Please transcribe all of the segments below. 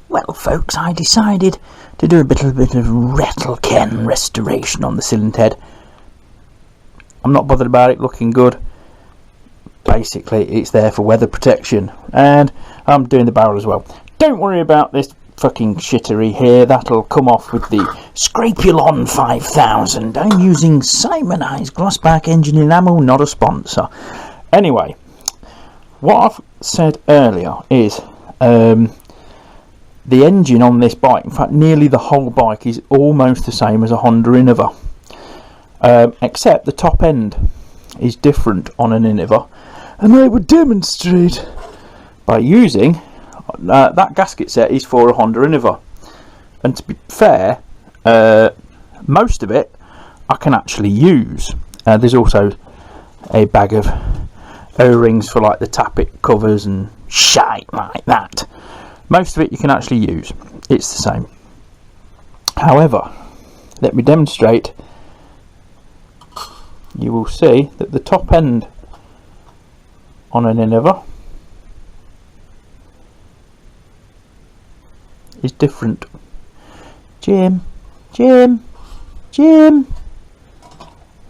Well folks, I decided to do a bit of rattle-can restoration on the cylinder head. I'm not bothered about it looking good. Basically it's there for weather protection, and I'm doing the barrel as well. Don't worry about this fucking shittery here, that'll come off with the Scrapulon 5000. I'm using Simonized Glossback engine enamel, not a sponsor. Anyway, what I've said earlier is the engine on this bike, in fact nearly the whole bike, is almost the same as a Honda Innova, except the top end is different on an Innova, and I would demonstrate by using that gasket set is for a Honda Innova, and to be fair, most of it I can actually use. There's also a bag of O-rings for like the tappet covers and shite like that. Most of it you can actually use, it's the same. However, let me demonstrate. You will see that the top end on an Innova is different. Jim.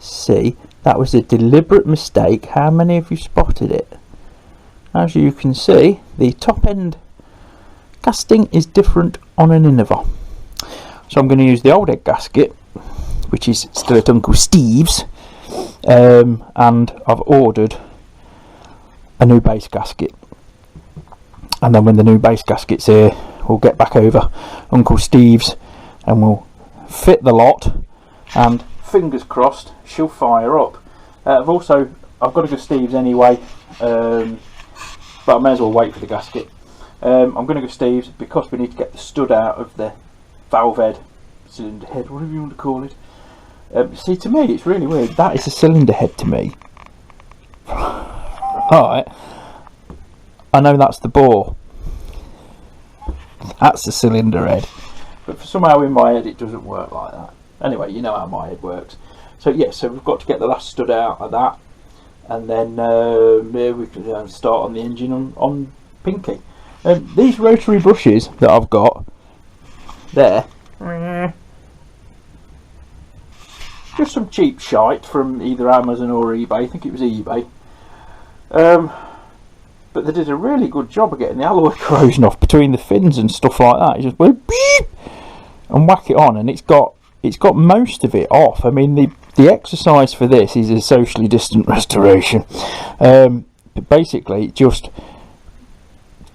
See, that was a deliberate mistake. How many of you spotted it? As you can see, the top end casting is different on an Innova. So I'm going to use the old egg gasket, which is still at Uncle Steve's, and I've ordered a new base gasket. And then when the new base gasket's here, we'll get back over Uncle Steve's and we'll fit the lot, and fingers crossed she'll fire up. I've got to go Steve's anyway, but I may as well wait for the gasket. I'm going to go Steve's because we need to get the stud out of the valve head, cylinder head, whatever you want to call it. See, to me it's really weird. That is a cylinder head to me. Alright, I know that's the bore, that's the cylinder head, but for somehow in my head it doesn't work like that. Anyway, you know how my head works. So yeah, so we've got to get the last stud out of that, and then we can start on the engine on Pinky. These rotary brushes that I've got there, just some cheap shite from either Amazon or eBay. I think it was eBay. But they did a really good job of getting the alloy corrosion off between the fins and stuff like that. You just went beep and whack it on, and it's got most of it off. I mean, the exercise for this is a socially distant restoration. But basically, just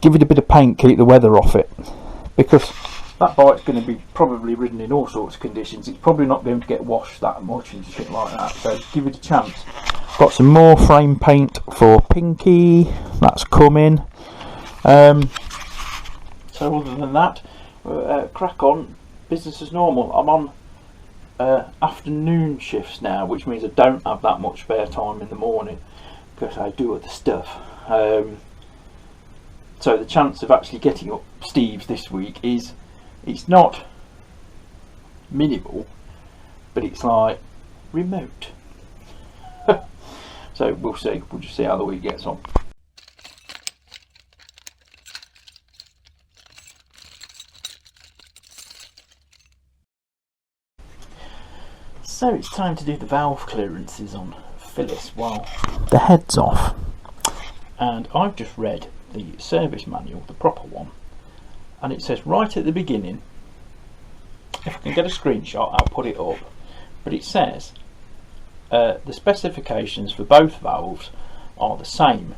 give it a bit of paint, keep the weather off it, because that bike's going to be probably ridden in all sorts of conditions. It's probably not going to get washed that much and shit like that, so give it a chance. Got some more frame paint for Pinky, that's coming. So other than that, crack on, business as normal. I'm on afternoon shifts now, which means I don't have that much spare time in the morning because I do other stuff. So the chance of actually getting up Steve's this week it's not minimal, but it's like remote. So we'll see. We'll just see how the week gets on. So it's time to do the valve clearances on Phyllis while the head's off. And I've just read the service manual, the proper one, and it says right at the beginning, if I can get a screenshot I'll put it up, but it says the specifications for both valves are the same.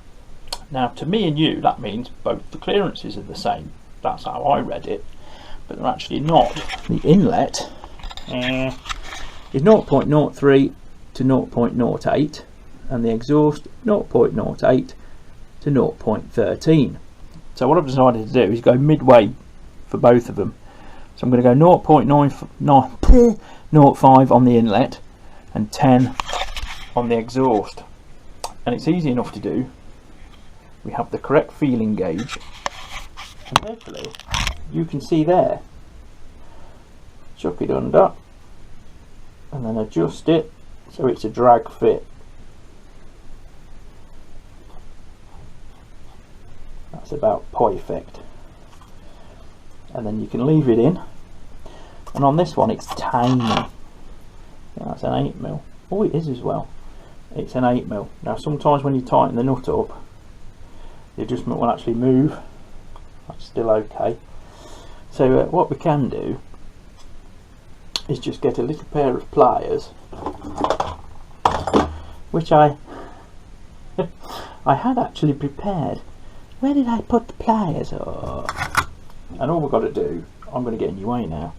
Now to me and you that means both the clearances are the same. That's how I read it, but they're actually not. The inlet is 0.03 to 0.08 and the exhaust 0.08 to 0.13. So what I've decided to do is go midway for both of them. So I'm going to go 0.05 on the inlet and 10 on the exhaust, and it's easy enough to do. We have the correct feeling gauge, and hopefully you can see there. Chuck it under and then adjust it so it's a drag fit. That's about perfect. and then you can leave it in. And on this one it's tiny. Yeah, that's an 8mm. Oh, it is as well. It's an 8mm. Now sometimes when you tighten the nut up, the adjustment will actually move. That's still okay. So what we can do is just get a little pair of pliers, which I had actually prepared. Where did I put the pliers? Oh. And all we've got to do, I'm going to get in your way now,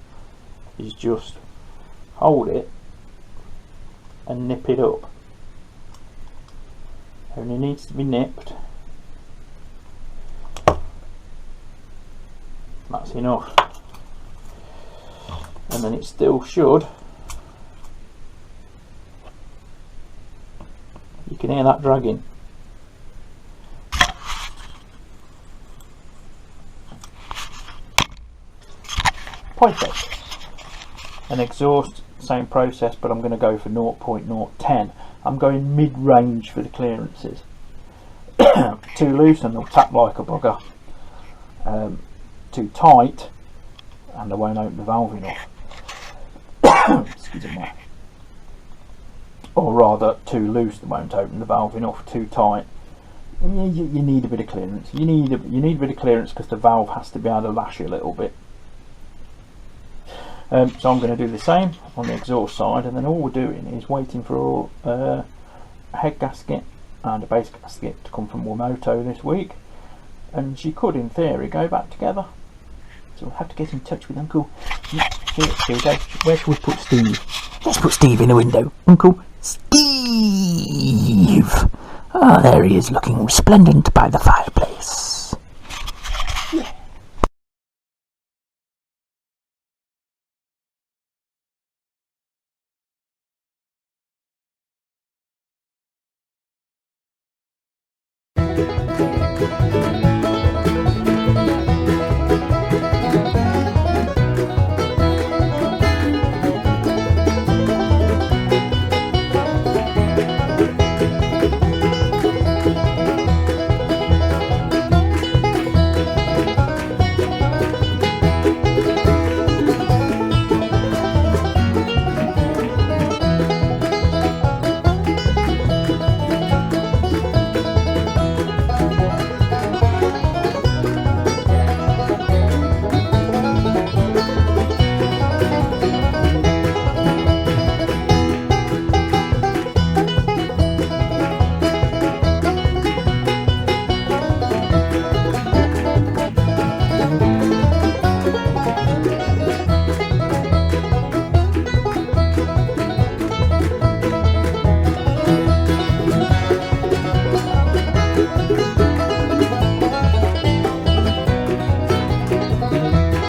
is just hold it and nip it up. Only needs to be nipped. That's enough. And then it still should. You can hear that dragging. Perfect. An exhaust, same process, but I'm going to go for 0.010. I'm going mid-range for the clearances. Too loose and they'll tap like a bugger. Too tight and I won't open the valve enough. Excuse me. Or rather, too loose, they won't open the valve enough. Too tight, you need a bit of clearance. You need a bit of clearance because the valve has to be able to lash a little bit. So I'm going to do the same on the exhaust side, and then all we're doing is waiting for a head gasket and a base gasket to come from Wamoto this week, and she could in theory go back together. So we'll have to get in touch with Uncle. Here we go. Where shall we put Steve? Let's put Steve in the window. Uncle Steve! Ah, there he is, looking resplendent by the fireplace. Yeah.